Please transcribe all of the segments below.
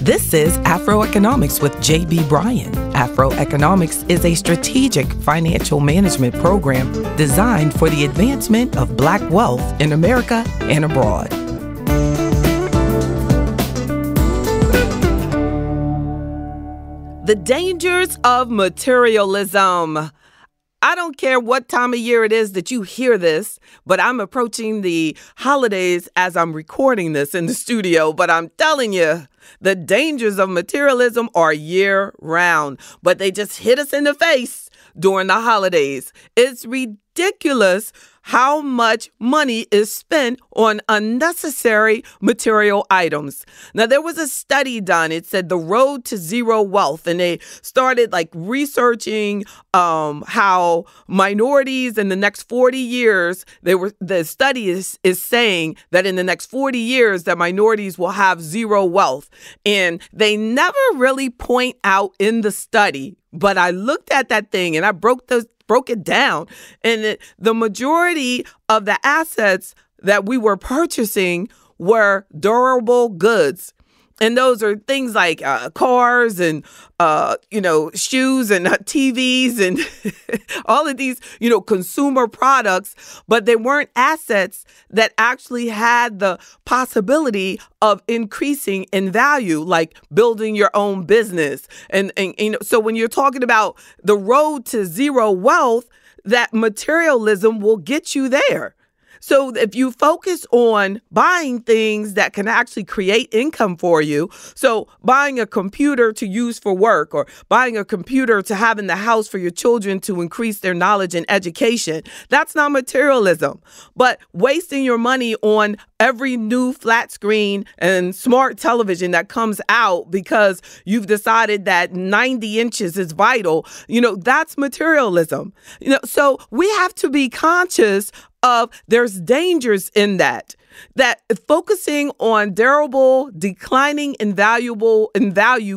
This is Afroeconomics with J.B. Bryan. Afroeconomics is a strategic financial management program designed for the advancement of Black wealth in America and abroad. The dangers of materialism. I don't care what time of year it is that you hear this, but I'm approaching the holidays as I'm recording this in the studio. But I'm telling you, the dangers of materialism are year round, but they just hit us in the face during the holidays. It's ridiculous how much money is spent on unnecessary material items. Now, there was a study done. It said the road to zero wealth, and they started researching how minorities in the next 40 years, the study is saying that in the next 40 years that minorities will have zero wealth. And they never really point out in the study, but I looked at that thing and I broke it down. And the majority of the assets that we were purchasing were durable goods. And those are things like cars and, shoes and TVs and all of these, consumer products. But they weren't assets that actually had the possibility of increasing in value, like building your own business. And so when you're talking about the road to zero wealth, that materialism will get you there. So if you focus on buying things that can actually create income for you, so buying a computer to use for work or buying a computer to have in the house for your children to increase their knowledge and education, that's not materialism. But wasting your money on every new flat screen and smart television that comes out because you've decided that 90 inches is vital, that's materialism. So we have to be conscious of there's dangers in that focusing on durable, declining in value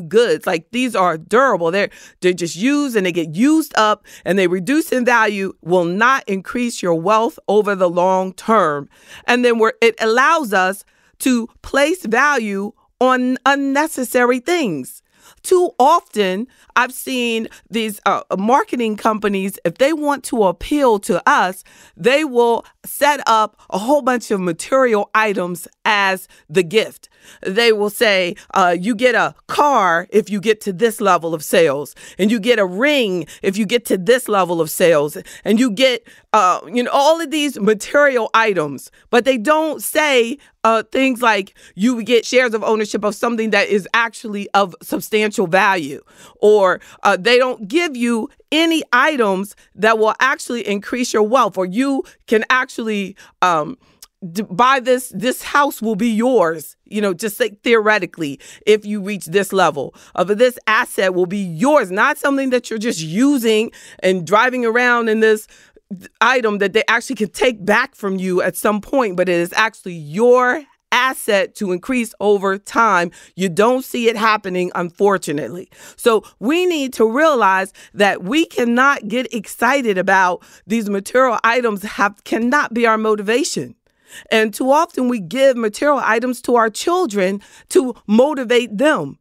goods, like these are durable. They're just used and they get used up and they reduce in value, will not increase your wealth over the long term. And then it allows us to place value on unnecessary things. Too often, I've seen these marketing companies, if they want to appeal to us, they will set up a whole bunch of material items as the gift. They will say, you get a car if you get to this level of sales, and you get a ring if you get to this level of sales, and you get, all of these material items, but they don't say things like you get shares of ownership of something that is actually of substantial value, or they don't give you any items that will actually increase your wealth, or you can actually buy this house will be yours, just like theoretically, if you reach this level of this asset will be yours, not something that you're just using and driving around in this item that they actually can take back from you at some point, but it is actually your asset to increase over time. You don't see it happening, unfortunately. So we need to realize that we cannot get excited about these material items cannot be our motivation. And too often we give material items to our children to motivate them.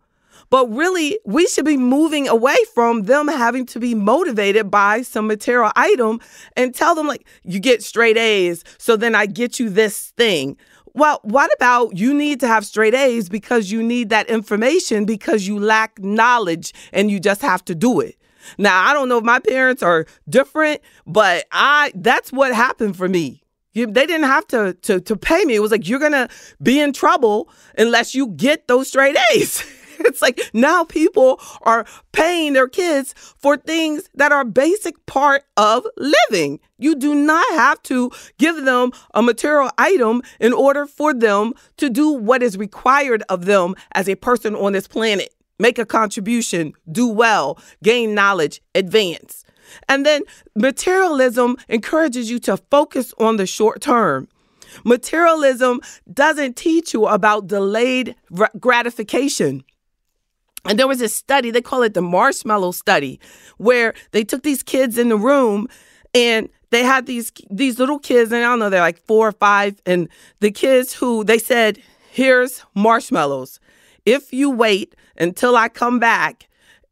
But really, we should be moving away from them having to be motivated by some material item and tell them, you get straight A's, so then I get you this thing. Well, what about you need to have straight A's because you need that information because you lack knowledge and you just have to do it. Now, I don't know if my parents are different, but that's what happened for me. They didn't have to pay me. It was you're going to be in trouble unless you get those straight A's. It's now people are paying their kids for things that are basic part of living. You do not have to give them a material item in order for them to do what is required of them as a person on this planet. Make a contribution, do well, gain knowledge, advance. And then materialism encourages you to focus on the short term. Materialism doesn't teach you about delayed gratification. And there was a study, they call it the marshmallow study, where they took these kids in the room and they had these little kids, and I don't know, they're 4 or 5. And the kids who they said, here's marshmallows. if you wait until I come back,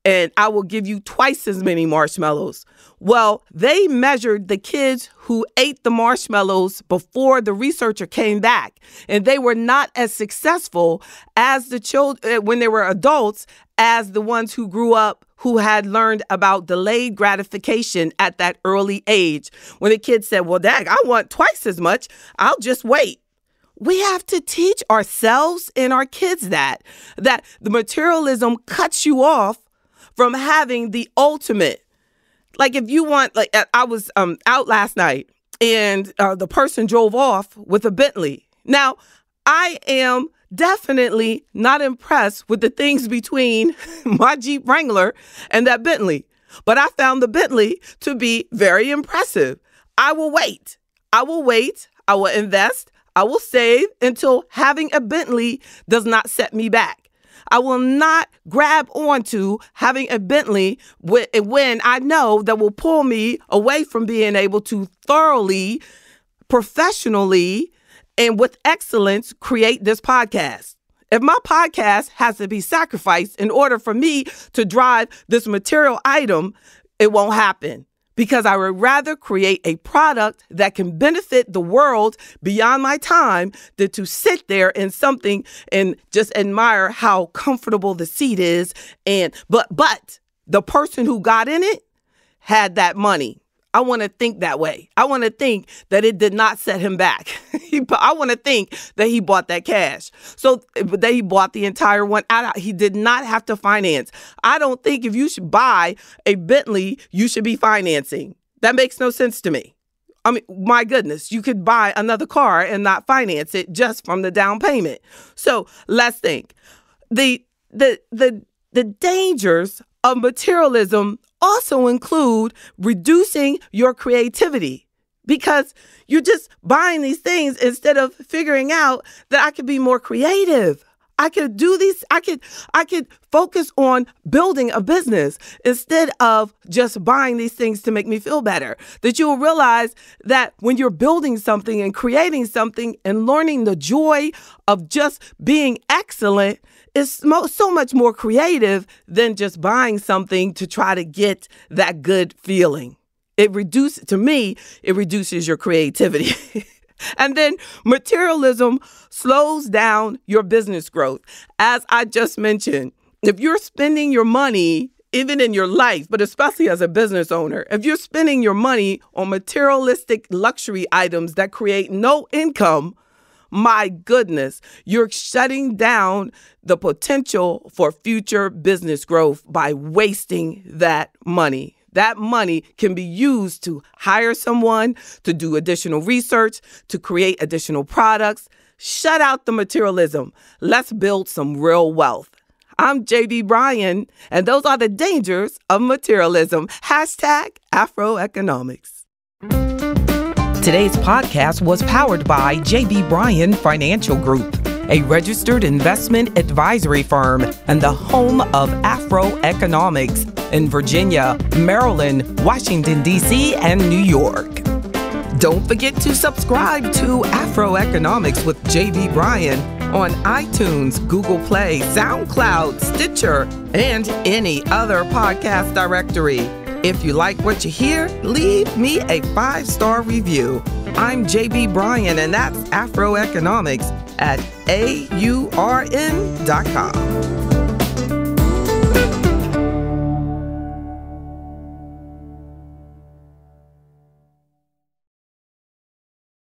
and I will give you twice as many marshmallows. Well, they measured the kids who ate the marshmallows before the researcher came back, and they were not as successful as the children when they were adults as the ones who grew up who had learned about delayed gratification at that early age. When the kid said, well, Dad, I want twice as much, I'll just wait. We have to teach ourselves and our kids that the materialism cuts you off from having the ultimate. Like if you want, like I was out last night and the person drove off with a Bentley. Now, I am definitely not impressed with the things between my Jeep Wrangler and that Bentley, but I found the Bentley to be very impressive. I will wait. I will invest. I will save until having a Bentley does not set me back. I will not grab onto having a Bentley when I know that will pull me away from being able to thoroughly, professionally, and with excellence create this podcast. If my podcast has to be sacrificed in order for me to drive this material item, it won't happen. Because I would rather create a product that can benefit the world beyond my time than to sit there in something and just admire how comfortable the seat is. But the person who got in it had that money. I want to think that way. I want to think that it did not set him back. I want to think that he bought that cash. So that he bought the entire one out. He did not have to finance. I don't think if you should buy a Bentley, you should be financing. That makes no sense to me. I mean, my goodness, you could buy another car and not finance it just from the down payment. So let's think. The dangers of materialism also include reducing your creativity because you're just buying these things instead of figuring out that I could be more creative. I could do these. I could focus on building a business instead of just buying these things to make me feel better. That you will realize that when you're building something and creating something and learning the joy of just being excellent, is so much more creative than just buying something to try to get that good feeling. It reduces your creativity. And then materialism slows down your business growth. As I just mentioned, if you're spending your money, even in your life, but especially as a business owner, if you're spending your money on materialistic luxury items that create no income, my goodness, you're shutting down the potential for future business growth by wasting that money. That money can be used to hire someone, to do additional research, to create additional products. Shut out the materialism. Let's build some real wealth. I'm JB Bryan, and those are the dangers of materialism. #Afroeconomics. Today's podcast was powered by JB Bryan Financial Group, a registered investment advisory firm and the home of Afroeconomics in Virginia, Maryland, Washington, D.C., and New York. Don't forget to subscribe to Afroeconomics with JB Bryan on iTunes, Google Play, SoundCloud, Stitcher, and any other podcast directory. If you like what you hear, leave me a 5-star review. I'm JB Bryan, and that's Afroeconomics at AURN.com.